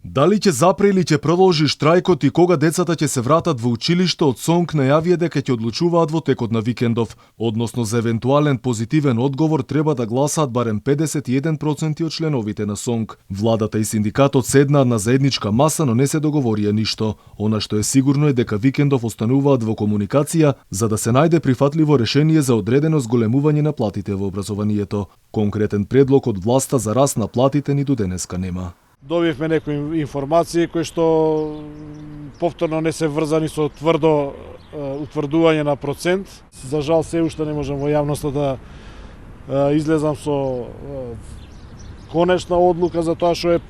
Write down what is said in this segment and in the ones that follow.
Дали ќе запре или ќе продолжи штрајкот и кога децата ќе се вратат во училиште, од СОНК најавија дека ќе одлучуваат во текот на викендов, односно за евентуален позитивен одговор треба да гласаат барем 51% од членовите на СОНК. Владата и синдикатот седнаат на заедничка маса, но не се договорија ништо. Она што е сигурно е дека викендов остануваат во комуникација за да се најде прифатливо решение за одредено зголемување на платите во образованието. Конкретен предлог од власта за раст на платите ни до денеска нема. Добивме некои информации кои што повторно не се врзани со тврдо утврдување на процент. За жал се уште не можам во јавноста да излезам со конечна одлука за тоа што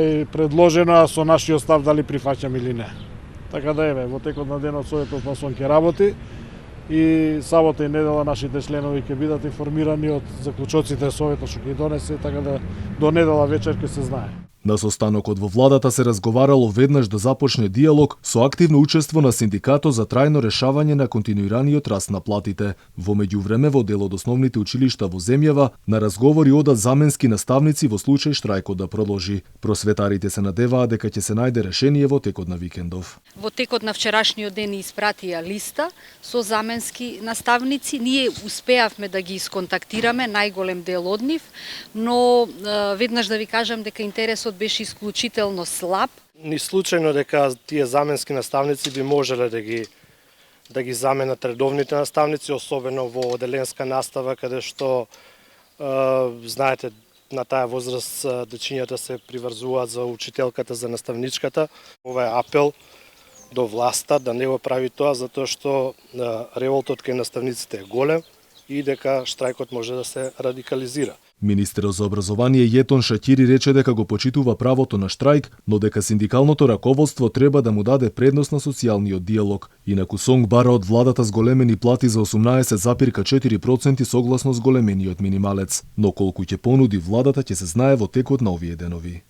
е предложено, а со нашиот став дали прифаќам или не. Така да еве, во текот на денот Советот на СОНК ќе работи и сабота и недела нашите членови ќе бидат информирани од заклучоците Советот што ќе донесе, така да до недела вечер ќе се знае. На состанокот во владата се разговарало веднаш да започне диалог со активно учество на синдикатот за трајно решавање на континуираниот раст на платите. Во меѓувреме во дел од основните училишта во земјава на разговори одат заменски наставници во случај штрајкот да продолжи. Просветарите се надеваат дека ќе се најде решение во текот на викендов. Во текот на вчерашниот ден испратија листа со заменски наставници. Ние успеавме да ги исконтактираме најголем дел од нив, но веднаш да ви кажам дека интересот беше исклучително слаб. Ни случајно дека тие заменски наставници би можеле да ги заменат редовните наставници, особено во оделенска настава, каде што знаете на таа возраст дечињата се приврзуваат за учителката, за наставничката. Ова е апел до власта да не го прави тоа, затоа што револтот кај наставниците е голем и дека штрајкот може да се радикализира. Министерот за образование Јетон Шаќири рече дека го почитува правото на штрајк, но дека синдикалното раководство треба да му даде предност на социјалниот диалог. Инаку СОНК бара од владата зголемени плати за 18,4% согласно зголемениот минималец, но колку ќе понуди владата ќе се знае во текот на овие денови.